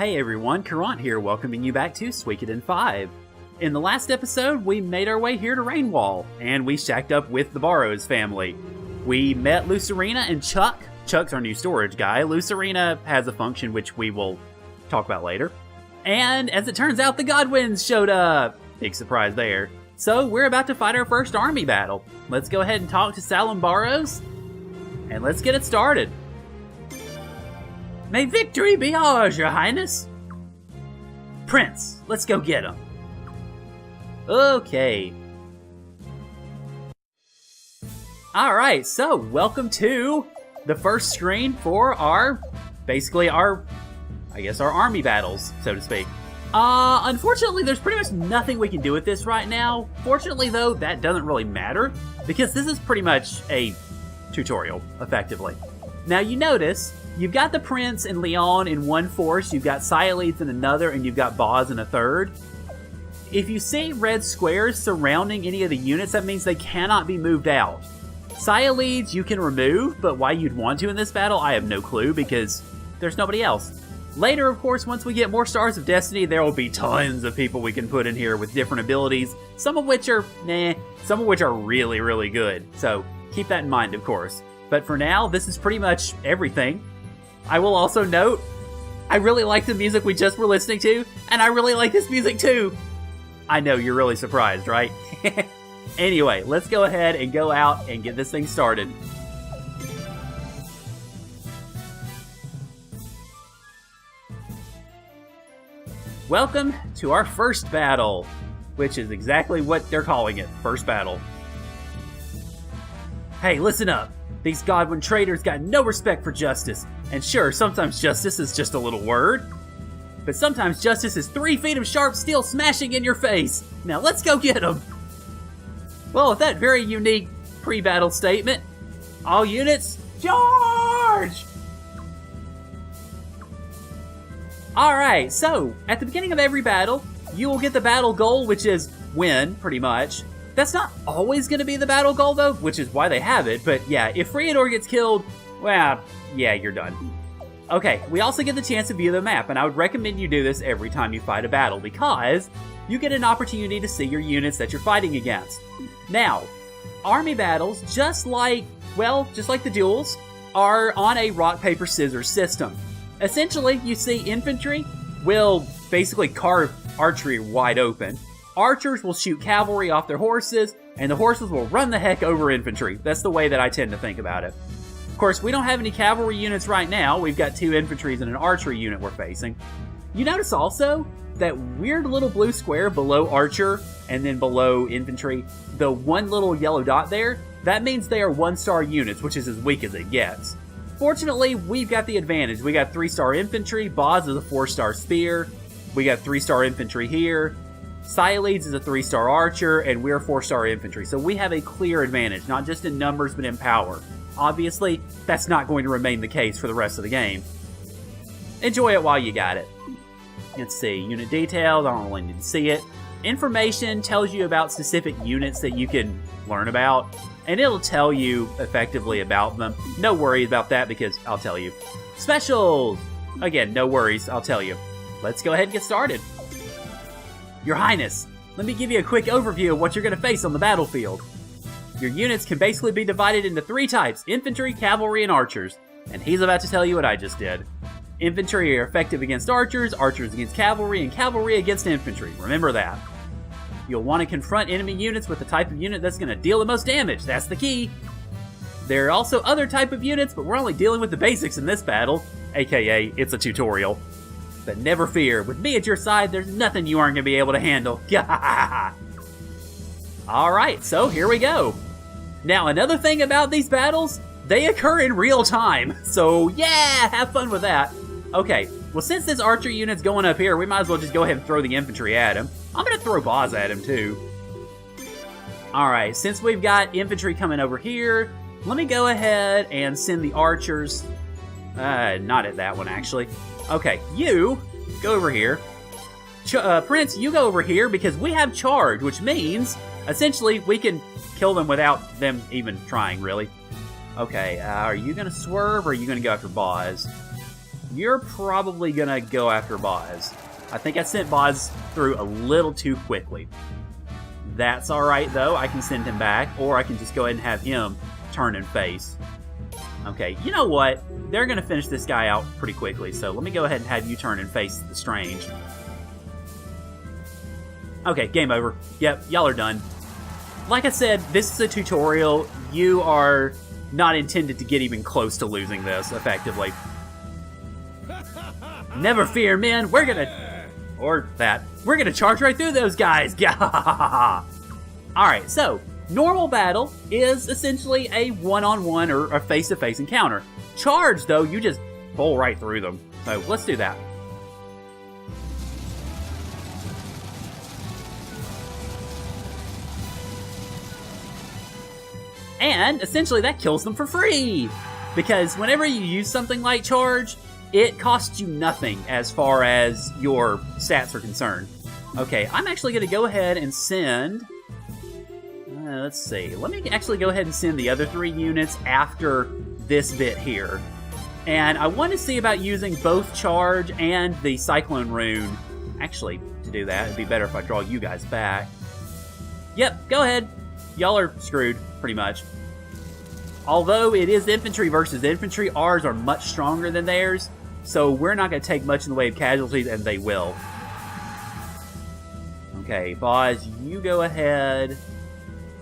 Hey everyone, Kurant here, welcoming you back to Suikoden 5. In the last episode, we made our way here to Rainwall, and we shacked up with the Barrows family. We met Lucerina and Chuck. Chuck's our new storage guy. Lucerina has a function which we will talk about later. And as it turns out, the Godwins showed up. Big surprise there. So we're about to fight our first army battle. Let's go ahead and talk to Salem Barrows, and let's get it started. May victory be ours, Your Highness. Prince, let's go get him. Okay. Alright, so welcome to the first screen for our army battles, so to speak. Unfortunately, there's pretty much nothing we can do with this right now. Fortunately, though, that doesn't really matter, because this is pretty much a tutorial, effectively. Now, you notice, you've got the Prince and Leon in one force, you've got Sialeeds in another, and you've got Boz in a third. If you see red squares surrounding any of the units, that means they cannot be moved out. Sialeeds you can remove, but why you'd want to in this battle, I have no clue, because there's nobody else. Later, of course, once we get more Stars of Destiny, there will be tons of people we can put in here with different abilities, some of which are some of which are really, really good. So keep that in mind, of course. But for now, this is pretty much everything. I will also note, I really like the music we just were listening to, and I really like this music too. I know, you're really surprised, right? Anyway, let's go ahead and go out and get this thing started. Welcome to our first battle, which is exactly what they're calling it, first battle. Hey, listen up. These Godwin traitors got no respect for justice. And sure, sometimes justice is just a little word. But sometimes justice is 3 feet of sharp steel smashing in your face. Now let's go get them. Well, with that very unique pre-battle statement, all units, charge! Alright, so, at the beginning of every battle, you will get the battle goal, which is win, pretty much. That's not always going to be the battle goal, though, which is why they have it, but yeah, if Friador gets killed, well, yeah, you're done. Okay, we also get the chance to view the map, and I would recommend you do this every time you fight a battle, because you get an opportunity to see your units that you're fighting against. Now, army battles, just like the duels, are on a rock, paper, scissors system. Essentially, you see infantry will basically carve archery wide open. Archers will shoot cavalry off their horses, and the horses will run the heck over infantry. That's the way that I tend to think about it. Of course, we don't have any cavalry units right now. We've got 2 infantries and an archery unit we're facing. You notice also that weird little blue square below archer and then below infantry, the one little yellow dot there, that means they are 1-star units, which is as weak as it gets. Fortunately, we've got the advantage. We got 3-star infantry, Boz is a 4-star spear, we got 3-star infantry here, Sialeeds is a 3-star archer, and we're 4-star infantry. So we have a clear advantage, not just in numbers, but in power. Obviously, that's not going to remain the case for the rest of the game. Enjoy it while you got it. Let's see, unit details, I don't really need to see it. Information tells you about specific units that you can learn about, and it'll tell you effectively about them. No worries about that because I'll tell you. Specials! Again, no worries, I'll tell you. Let's go ahead and get started. Your Highness, let me give you a quick overview of what you're going to face on the battlefield. Your units can basically be divided into 3 types, infantry, cavalry, and archers. And he's about to tell you what I just did. Infantry are effective against archers, archers against cavalry, and cavalry against infantry. Remember that. You'll want to confront enemy units with the type of unit that's going to deal the most damage. That's the key. There are also other type of units, but we're only dealing with the basics in this battle, aka it's a tutorial. But never fear, with me at your side, there's nothing you aren't going to be able to handle. Alright, so here we go. Now, another thing about these battles, they occur in real time. So yeah, have fun with that. Okay, well since this archer unit's going up here, we might as well just go ahead and throw the infantry at him. I'm going to throw Boz at him too. Alright, since we've got infantry coming over here, let me go ahead and send the archers. Not at that one actually. Okay, you go over here. Prince, you go over here because we have charge, which means essentially we can kill them without them even trying, really. Okay, are you going to swerve or are you going to go after Boz? you're probably gonna go after Boz. I think I sent Boz through a little too quickly. That's alright though, I can send him back, or I can just go ahead and have him turn and face. Okay, you know what? They're gonna finish this guy out pretty quickly, so let me go ahead and have you turn and face the Strange. Okay, game over. Yep, y'all are done. Like I said, this is a tutorial. You are not intended to get even close to losing this, effectively. Never fear, men. We're gonna... Or that. We're gonna charge right through those guys. Alright, so, normal battle is essentially a one-on-one or a face-to-face encounter. Charge, though, you just bowl right through them. So, let's do that. And essentially that kills them for free! Because whenever you use something like Charge, it costs you nothing as far as your stats are concerned. Okay, I'm actually going to go ahead and send... let's see. Let me actually go ahead and send the other 3 units after this bit here. And I want to see about using both Charge and the Cyclone Rune. Actually, to do that, it'd be better if I draw you guys back. Yep, go ahead. Y'all are screwed, pretty much. Although it is infantry versus infantry, ours are much stronger than theirs, so we're not going to take much in the way of casualties, and they will. Okay, Boz, you go ahead,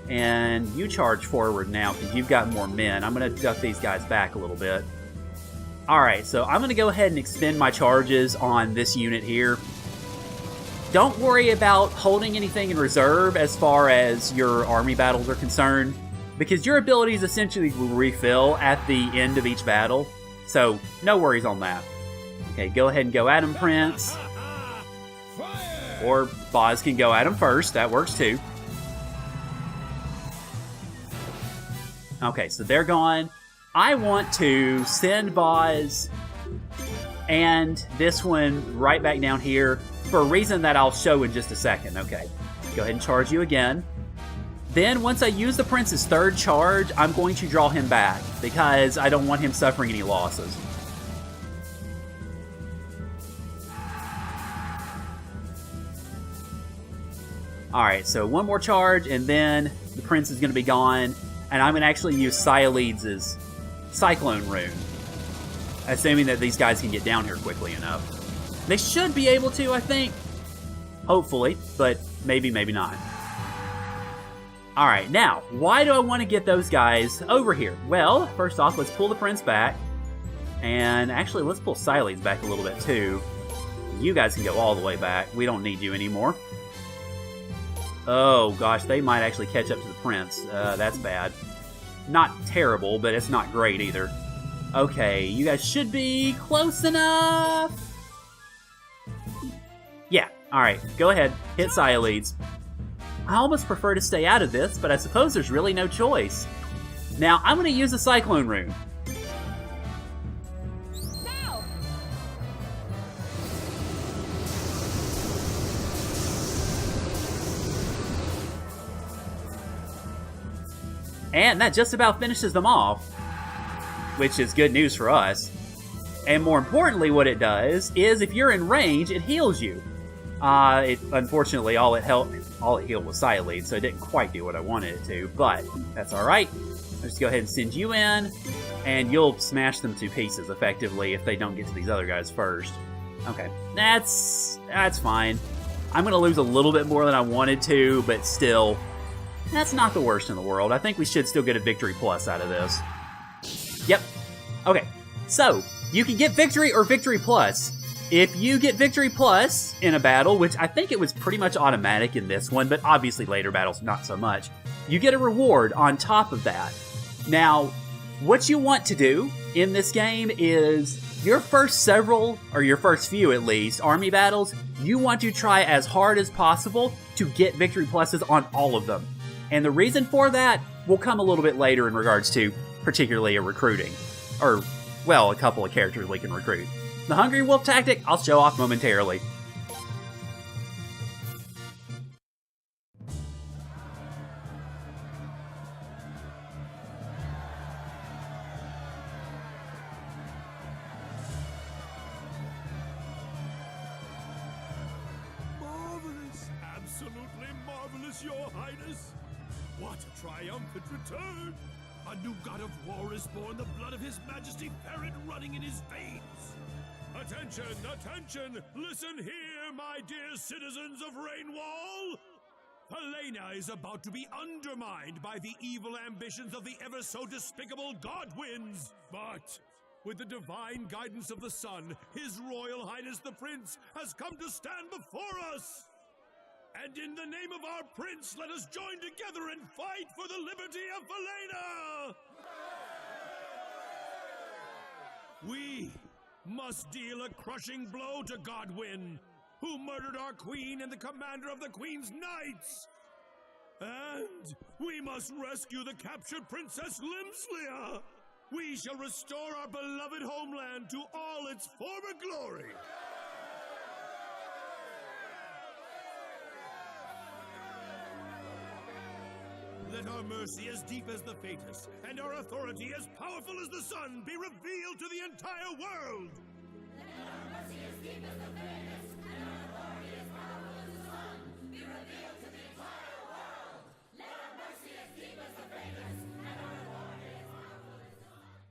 and you charge forward now, because you've got more men. I'm going to duck these guys back a little bit. Alright, so I'm going to go ahead and expend my charges on this unit here. Don't worry about holding anything in reserve as far as your army battles are concerned, because your abilities essentially will refill at the end of each battle, so no worries on that. Okay, go ahead and go at him, Prince. Or Boz can go at him first, that works too. Okay, so they're gone. I want to send Boz and this one right back down here for a reason that I'll show in just a second. Okay, go ahead and charge you again. Then, once I use the Prince's 3rd charge, I'm going to draw him back, because I don't want him suffering any losses. Alright, so one more charge, and then the Prince is going to be gone, and I'm going to actually use Sialeeds' Cyclone Rune, assuming that these guys can get down here quickly enough. They should be able to, I think. Hopefully, but maybe, maybe not. Alright, now, why do I want to get those guys over here? Well, first off, let's pull the Prince back. And actually, let's pull Sialeeds back a little bit, too. You guys can go all the way back. We don't need you anymore. Oh, gosh, they might actually catch up to the Prince. That's bad. Not terrible, but it's not great either. Okay, you guys should be close enough. Yeah, alright, go ahead. Hit Sialeeds. I almost prefer to stay out of this, but I suppose there's really no choice. Now, I'm going to use a Cyclone Rune. Now. And that just about finishes them off, which is good news for us. And more importantly, what it does is if you're in range, it heals you. Unfortunately, all it healed was Sialeeds, so it didn't quite do what I wanted it to, but that's alright. I'll just go ahead and send you in, and you'll smash them to pieces, effectively, if they don't get to these other guys first. Okay, that's fine. I'm going to lose a little bit more than I wanted to, but still, that's not the worst in the world. I think we should still get a victory plus out of this. Yep. Okay, so, you can get victory or victory plus. If you get victory plus in a battle, which I think it was pretty much automatic in this one, but obviously later battles not so much, you get a reward on top of that. Now, what you want to do in this game is your first several, or your first few at least, army battles, you want to try as hard as possible to get victory pluses on all of them. And the reason for that will come a little bit later in regards to particularly a recruiting. Or, well, a couple of characters we can recruit. The Hungry Wolf tactic, I'll show off momentarily. marvelous, Your Highness! What a triumphant return! A new god of war is born, the blood of His Majesty Perrin running in his veins! Attention, attention! Listen here, my dear citizens of Rainwall! Helena is about to be undermined by the evil ambitions of the ever so despicable Godwins! But with the divine guidance of the sun, His Royal Highness the Prince has come to stand before us! And in the name of our Prince, let us join together and fight for the liberty of Helena! We must deal a crushing blow to Godwin, who murdered our queen and the commander of the Queen's Knights! And we must rescue the captured Princess Limslia! We shall restore our beloved homeland to all its former glory! Let our mercy as deep as the Fatus, and our authority as powerful as the sun, be revealed to the entire world! Let our mercy as deep as the Fatus, and our authority as powerful as the sun, be revealed to the entire world! Let our mercy as deep as the Fatus, and our authority as powerful as the sun.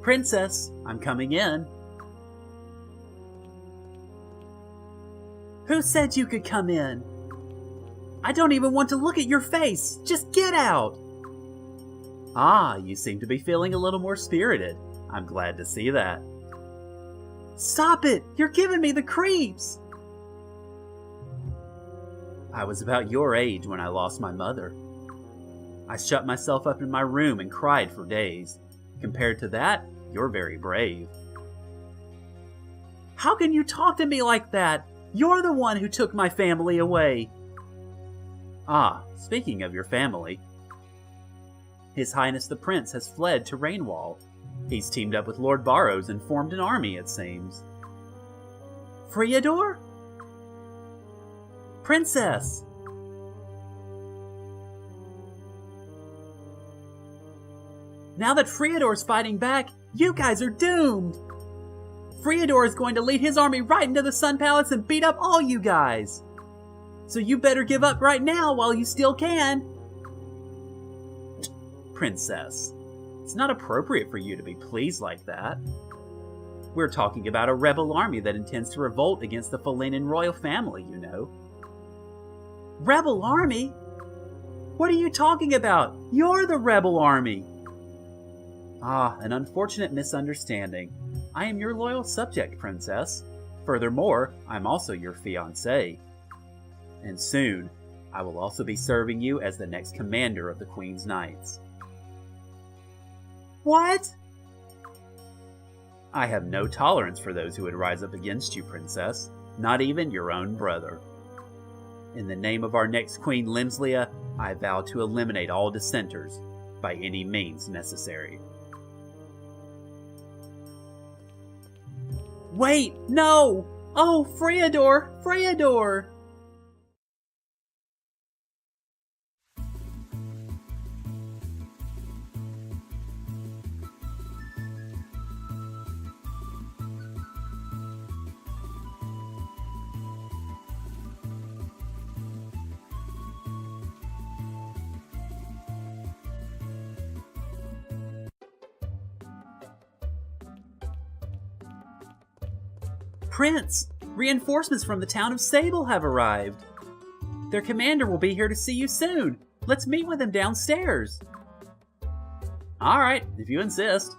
Princess, I'm coming in. Who said you could come in? I don't even want to look at your face. Just get out. Ah, you seem to be feeling a little more spirited. I'm glad to see that. Stop it! You're giving me the creeps! I was about your age when I lost my mother. I shut myself up in my room and cried for days. Compared to that, you're very brave. How can you talk to me like that? You're the one who took my family away. Ah, speaking of your family, His Highness the Prince has fled to Rainwall. He's teamed up with Lord Barrows and formed an army, it seems. Friador? Princess! Now that Friador's fighting back, you guys are doomed! Friador is going to lead his army right into the Sun Palace and beat up all you guys! So you better give up right now while you still can! Princess, it's not appropriate for you to be pleased like that. We're talking about a rebel army that intends to revolt against the Felenan royal family, you know. Rebel army? What are you talking about? You're the rebel army! Ah, an unfortunate misunderstanding. I am your loyal subject, Princess. Furthermore, I'm also your fiancé. And soon, I will also be serving you as the next commander of the Queen's Knights. What? I have no tolerance for those who would rise up against you, Princess. Not even your own brother. In the name of our next Queen, Limslia, I vow to eliminate all dissenters by any means necessary. Wait, no! Oh, Friador! Friador! Prince, reinforcements from the town of Sable have arrived. Their commander will be here to see you soon. Let's meet with him downstairs. Alright, if you insist.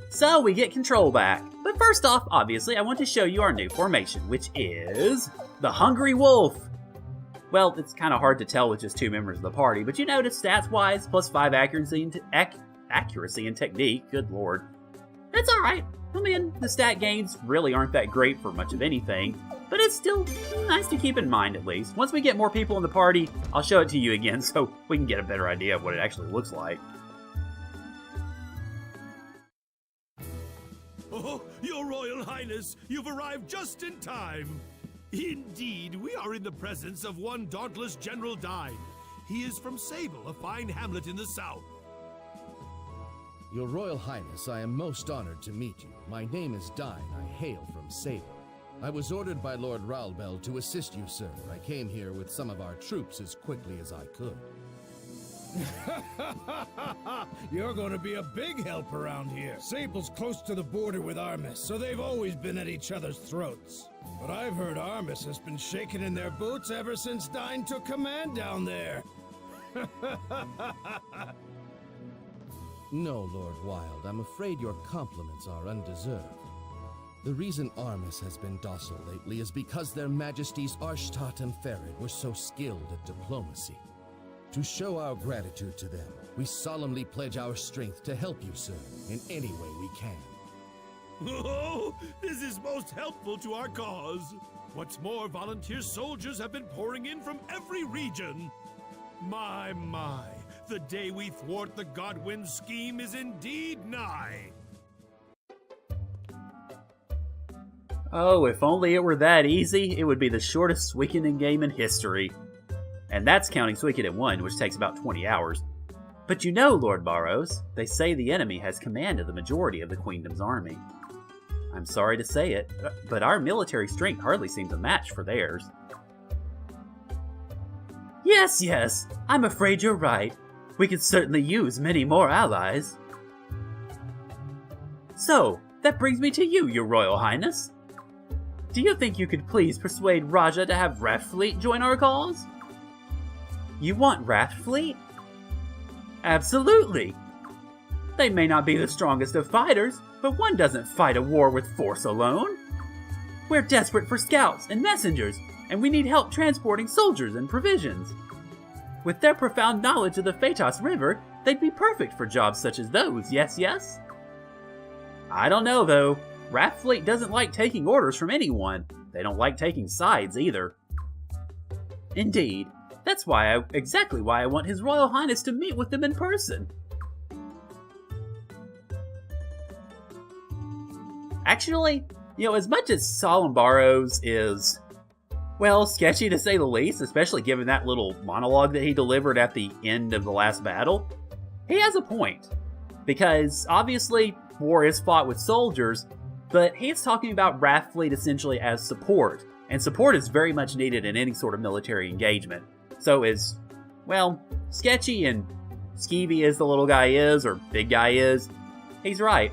So we get control back. But first off, obviously, I want to show you our new formation, which is the Hungry Wolf. Well, it's kind of hard to tell with just two members of the party, but you notice stats-wise, +5 accuracy accuracy and technique, good lord. It's alright. I mean, the stat gains really aren't that great for much of anything, but it's still nice to keep in mind at least. Once we get more people in the party, I'll show it to you again so we can get a better idea of what it actually looks like. Oh, Your Royal Highness, you've arrived just in time. Indeed, we are in the presence of one dauntless General Dine. He is from Sable, a fine hamlet in the south. Your Royal Highness, I am most honored to meet you. My name is Dine. I hail from Sable. I was ordered by Lord Ralbel to assist you, sir. I came here with some of our troops as quickly as I could. You're going to be a big help around here. Sable's close to the border with Armis, so they've always been at each other's throats. But I've heard Armis has been shaking in their boots ever since Dine took command down there. No, Lord Wild, I'm afraid your compliments are undeserved. The reason Armis has been docile lately is because their Majesties Arshtat and Ferid were so skilled at diplomacy. To show our gratitude to them, we solemnly pledge our strength to help you, sir, in any way we can. Oh, this is most helpful to our cause. What's more, volunteer soldiers have been pouring in from every region. My, the day we thwart the Godwin scheme is indeed nigh. Oh, if only it were that easy, it would be the shortest Suikoden game in history. And that's counting Suikoden 1, which takes about 20 hours. But you know, Lord Barrows, they say the enemy has command of the majority of the Queendom's army. I'm sorry to say it, but our military strength hardly seems a match for theirs. Yes, I'm afraid you're right. We could certainly use many more allies. So, that brings me to you, Your Royal Highness. Do you think you could please persuade Raja to have Wrathfleet join our cause? You want Wrathfleet? Absolutely! They may not be the strongest of fighters, but one doesn't fight a war with force alone. We're desperate for scouts and messengers, and we need help transporting soldiers and provisions. With their profound knowledge of the Phaetos River, they'd be perfect for jobs such as those, yes? I don't know, though. Wrathfleet doesn't like taking orders from anyone. They don't like taking sides, either. Indeed. That's exactly why I want His Royal Highness to meet with them in person. Actually, as much as Solemn Barrows is, well, sketchy to say the least, especially given that little monologue that he delivered at the end of the last battle, he has a point. Because, obviously, war is fought with soldiers, but he's talking about Wrathfleet essentially as support, and support is very much needed in any sort of military engagement. So as, well, sketchy and skeevy as the little guy is, or big guy is, he's right.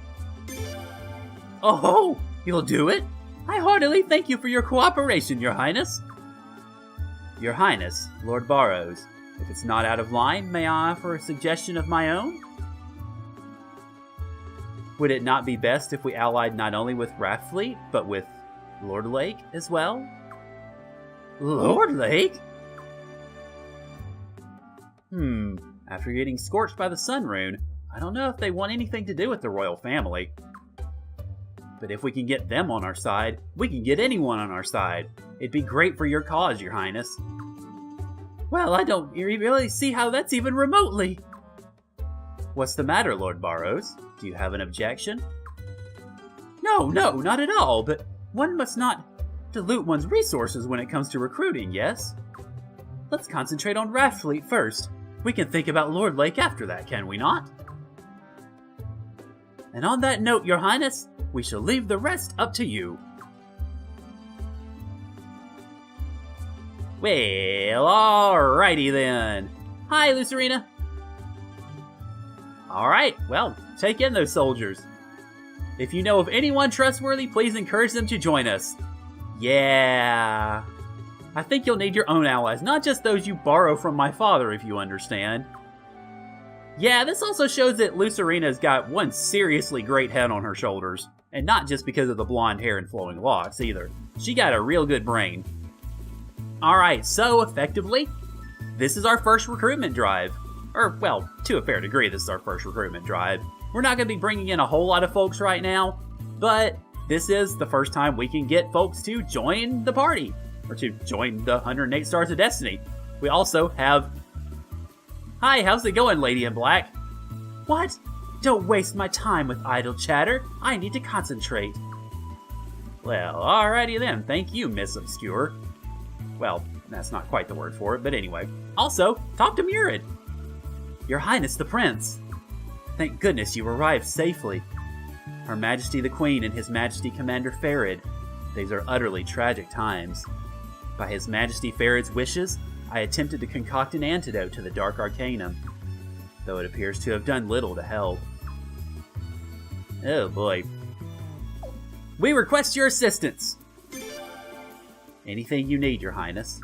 Oh, you'll do it? I heartily thank you for your cooperation, Your Highness. Your Highness, Lord Barrows, if it's not out of line, may I offer a suggestion of my own? Would it not be best if we allied not only with Wrathfleet, but with Lord Lake as well? Lord Lake? After getting scorched by the Sun Rune, I don't know if they want anything to do with the royal family. But if we can get them on our side, we can get anyone on our side. It'd be great for your cause, Your Highness. Well, I don't really see how that's even remotely. What's the matter, Lord Barrows? Do you have an objection? No, not at all, but one must not dilute one's resources when it comes to recruiting, yes? Let's concentrate on Wrathfleet first. We can think about Lord Lake after that, can we not? And on that note, Your Highness, we shall leave the rest up to you. Well, alrighty then. Hi, Lucerina. Alright, well, take in those soldiers. If you know of anyone trustworthy, please encourage them to join us. Yeah. I think you'll need your own allies, not just those you borrow from my father, if you understand. Yeah, this also shows that Lucerina's got one seriously great head on her shoulders. And not just because of the blonde hair and flowing locks, either. She got a real good brain. Alright, so effectively, this is our first recruitment drive. Or, well, to a fair degree, this is our first recruitment drive. We're not going to be bringing in a whole lot of folks right now, but this is the first time we can get folks to join the party, or to join the 108 Stars of Destiny. We also have... Hi, how's it going, Lady in Black? What? Don't waste my time with idle chatter. I need to concentrate. Well, alrighty then. Thank you, Miss Obscure. Well, that's not quite the word for it, but anyway. Also, talk to Murid. Your Highness the Prince. Thank goodness you arrived safely. Her Majesty the Queen and His Majesty Commander Farid. These are utterly tragic times. By His Majesty Farid's wishes, I attempted to concoct an antidote to the Dark Arcanum, though it appears to have done little to help. Oh boy. We request your assistance! Anything you need, Your Highness.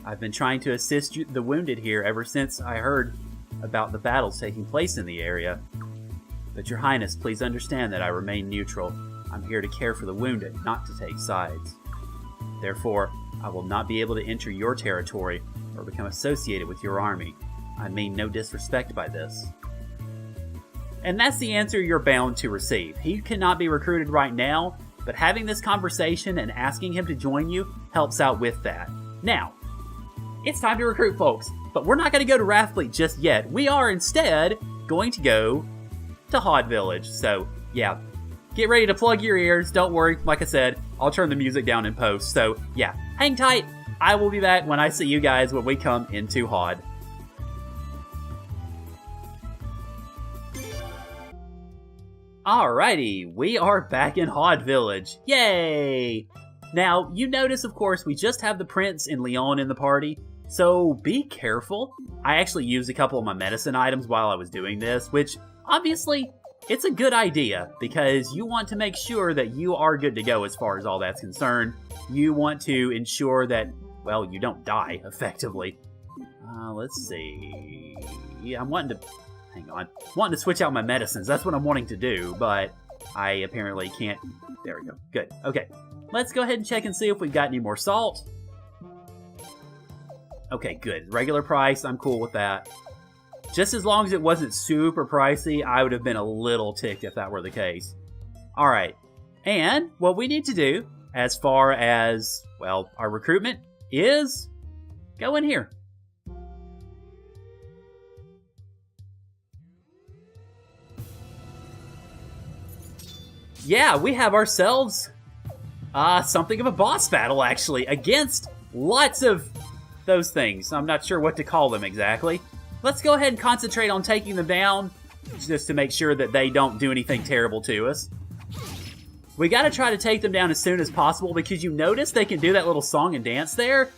I've been trying to assist the wounded here ever since I heard about the battles taking place in the area. But Your Highness, please understand that I remain neutral. I'm here to care for the wounded, not to take sides. Therefore, I will not be able to enter your territory or become associated with your army. I mean no disrespect by this. And that's the answer you're bound to receive. He cannot be recruited right now, but having this conversation and asking him to join you helps out with that. Now, it's time to recruit folks, but we're not going to go to Wrathfleet just yet. We are instead going to go to Hod Village. So, yeah, get ready to plug your ears. Don't worry, like I said, I'll turn the music down in post. So, yeah, hang tight. I will be back when I see you guys when we come into Hod. Alrighty, we are back in Hod Village. Yay! Now, you notice, of course, we just have the Prince and Leon in the party, so be careful. I actually used a couple of my medicine items while I was doing this, which, obviously, it's a good idea, because you want to make sure that you are good to go as far as all that's concerned. You want to ensure that, well, you don't die, effectively. Let's see... Yeah, I'm wanting to... Hang on. Wanting to switch out my medicines. That's what I'm wanting to do, but I apparently can't. There we go. Good. Okay. Let's go ahead and check and see if we've got any more salt. Okay, good. Regular price. I'm cool with that. Just as long as it wasn't super pricey, I would have been a little ticked if that were the case. Alright. And what we need to do, as far as, well, our recruitment, is go in here. Yeah, we have ourselves something of a boss battle, actually, against lots of those things. I'm not sure what to call them exactly. Let's go ahead and concentrate on taking them down, just to make sure that they don't do anything terrible to us. We gotta try to take them down as soon as possible, because you notice they can do that little song and dance there.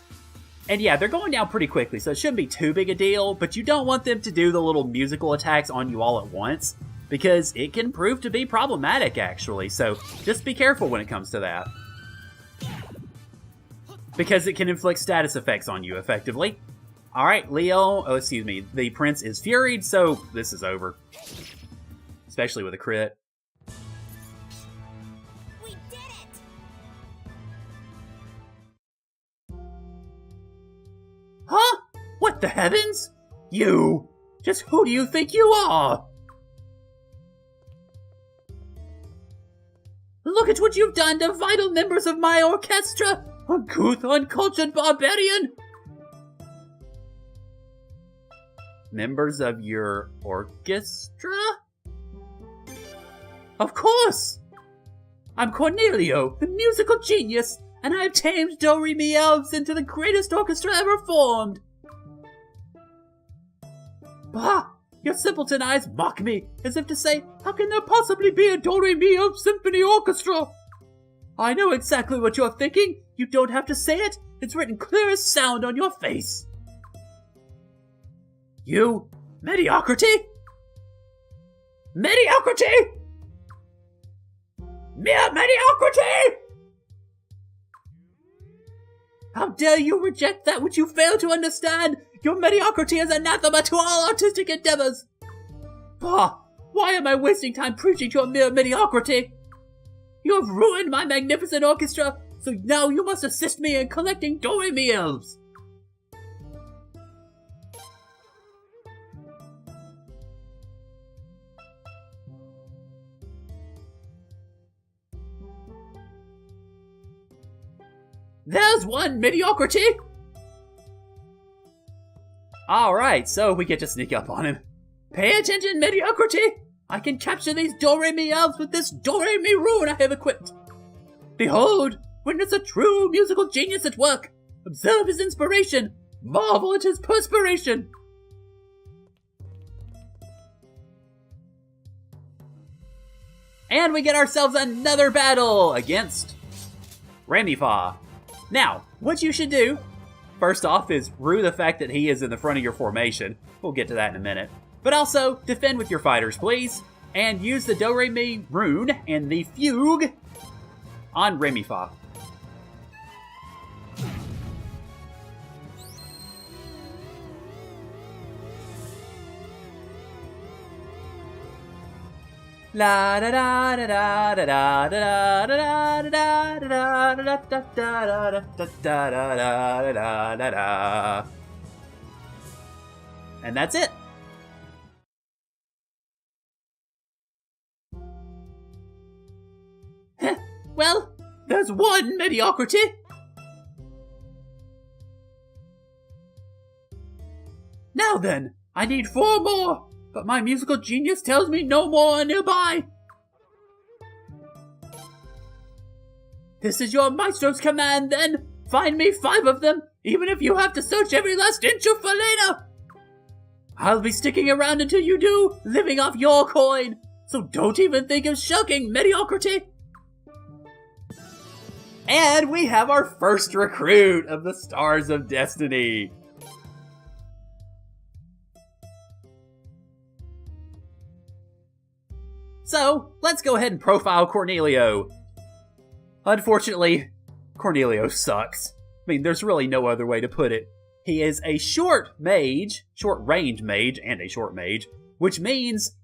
And yeah, they're going down pretty quickly, so it shouldn't be too big a deal, but you don't want them to do the little musical attacks on you all at once, because it can prove to be problematic, actually. So just be careful when it comes to that. Because it can inflict status effects on you, effectively. Alright, the Prince is furied, so this is over. Especially with a crit. We did it! Huh? What the heavens? You! Just who do you think you are? Look at what you've done to vital members of my orchestra! Uncouth, uncultured barbarian! Members of your orchestra? Of course! I'm Cornelio, the musical genius, and I've tamed Do-Re-Mi elves into the greatest orchestra ever formed! Bah! Your simpleton eyes mock me, as if to say, how can there possibly be a Do-Re-Mi elf symphony orchestra? I know exactly what you're thinking. You don't have to say it. It's written clear as sound on your face. You... mediocrity? Mediocrity? Mere mediocrity? How dare you reject that which you fail to understand? Your mediocrity is anathema to all artistic endeavors! Bah! Why am I wasting time preaching to a mere mediocrity? You have ruined my magnificent orchestra, so now you must assist me in collecting Do-Re-Mi elves! There's one mediocrity! Alright, so we get to sneak up on him. Pay attention, mediocrity! I can capture these Do-Re-Mi elves with this Do-Re-Mi rune I have equipped. Behold, witness a true musical genius at work. Observe his inspiration. Marvel at his perspiration. And we get ourselves another battle against Remy-Fa. Now, what you should do, first off, is rue the fact that he is in the front of your formation. We'll get to that in a minute. But also, defend with your fighters, please. And use the Do-Re-Mi rune and the fugue on Remy-Fa. La da da da da da da da da da da da da da da da da da da. And that's it. Well, there's one mediocrity. Now then, I need 4 more. But my musical genius tells me no more are nearby. This is your maestro's command, then. Find me 5 of them, even if you have to search every last inch of Falena. I'll be sticking around until you do, living off your coin. So don't even think of shirking, mediocrity. And we have our first recruit of the Stars of Destiny. So, let's go ahead and profile Cornelio. Unfortunately, Cornelio sucks. I mean, there's really no other way to put it. He is a short range mage, and a short mage, which means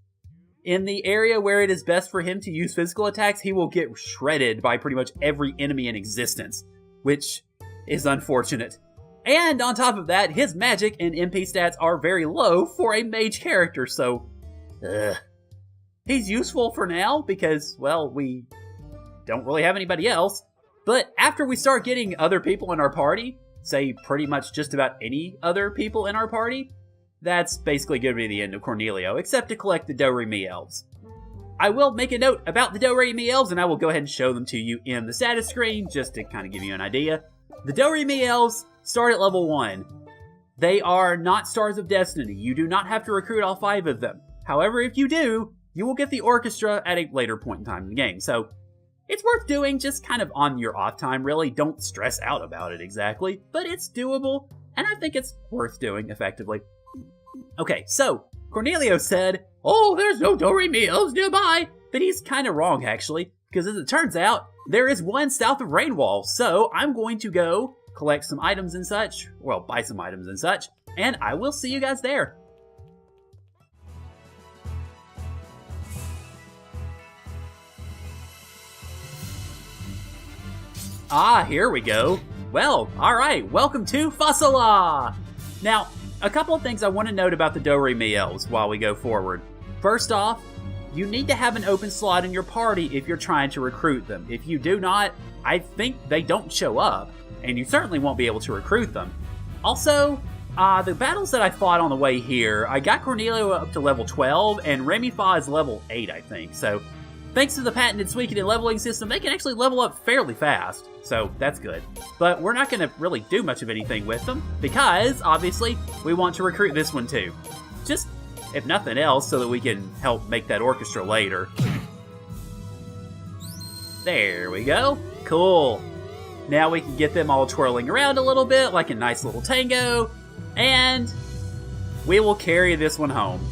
in the area where it is best for him to use physical attacks, he will get shredded by pretty much every enemy in existence, which is unfortunate. And on top of that, his magic and MP stats are very low for a mage character, so he's useful for now because, well, we don't really have anybody else. But after we start getting other people in our party, say pretty much just about any other people in our party, that's basically going to be the end of Cornelio, except to collect the Do-Re-Mi elves. I will make a note about the Do-Re-Mi elves, and I will go ahead and show them to you in the status screen, just to kind of give you an idea. The Do-Re-Mi elves start at level 1. They are not Stars of Destiny. You do not have to recruit all 5 of them. However, if you do, you will get the orchestra at a later point in time in the game, so it's worth doing, just kind of on your off time, really. Don't stress out about it exactly, but it's doable, and I think it's worth doing effectively. Okay, so Cornelio said, oh, there's no Do-Re-Mi elves nearby, but he's kind of wrong, actually, because as it turns out, there is one south of Rainwall, so I'm going to go collect some items and such, well, buy some items and such, and I will see you guys there. Ah, here we go. Well, alright, welcome to Fasala! Now, a couple of things I want to note about the Do-Re-Mi elves while we go forward. First off, you need to have an open slot in your party if you're trying to recruit them. If you do not, I think they don't show up, and you certainly won't be able to recruit them. Also, the battles that I fought on the way here, I got Cornelio up to level 12, and Remy-Fa is level 8, I think, so thanks to the patented Suikoden leveling system, they can actually level up fairly fast, so that's good. But we're not going to really do much of anything with them, because, obviously, we want to recruit this one too. Just, if nothing else, so that we can help make that orchestra later. There we go. Cool. Now we can get them all twirling around a little bit, like a nice little tango, and we will carry this one home.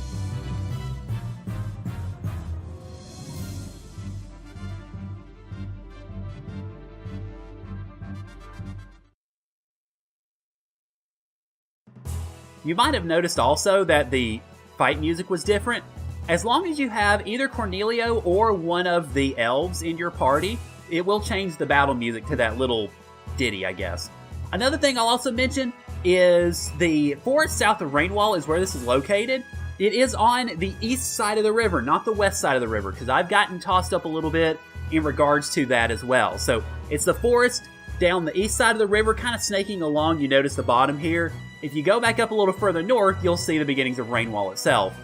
You might have noticed also that the fight music was different. As long as you have either Cornelio or one of the elves in your party, it will change the battle music to that little ditty, I guess. Another thing I'll also mention is the forest south of Rainwall is where this is located. It is on the east side of the river, not the west side of the river, because I've gotten tossed up a little bit in regards to that as well. So it's the forest down the east side of the river, kind of snaking along. You notice the bottom here. If you go back up a little further north, you'll see the beginnings of Rainwall itself.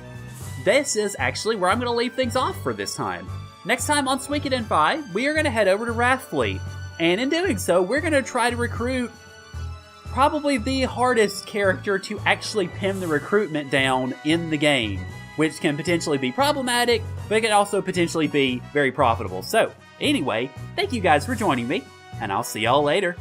This is actually where I'm going to leave things off for this time. Next time on Suikoden 5, we are going to head over to Wrathfleet. And in doing so, we're going to try to recruit probably the hardest character to actually pin the recruitment down in the game, which can potentially be problematic, but it can also potentially be very profitable. So, anyway, thank you guys for joining me, and I'll see y'all later.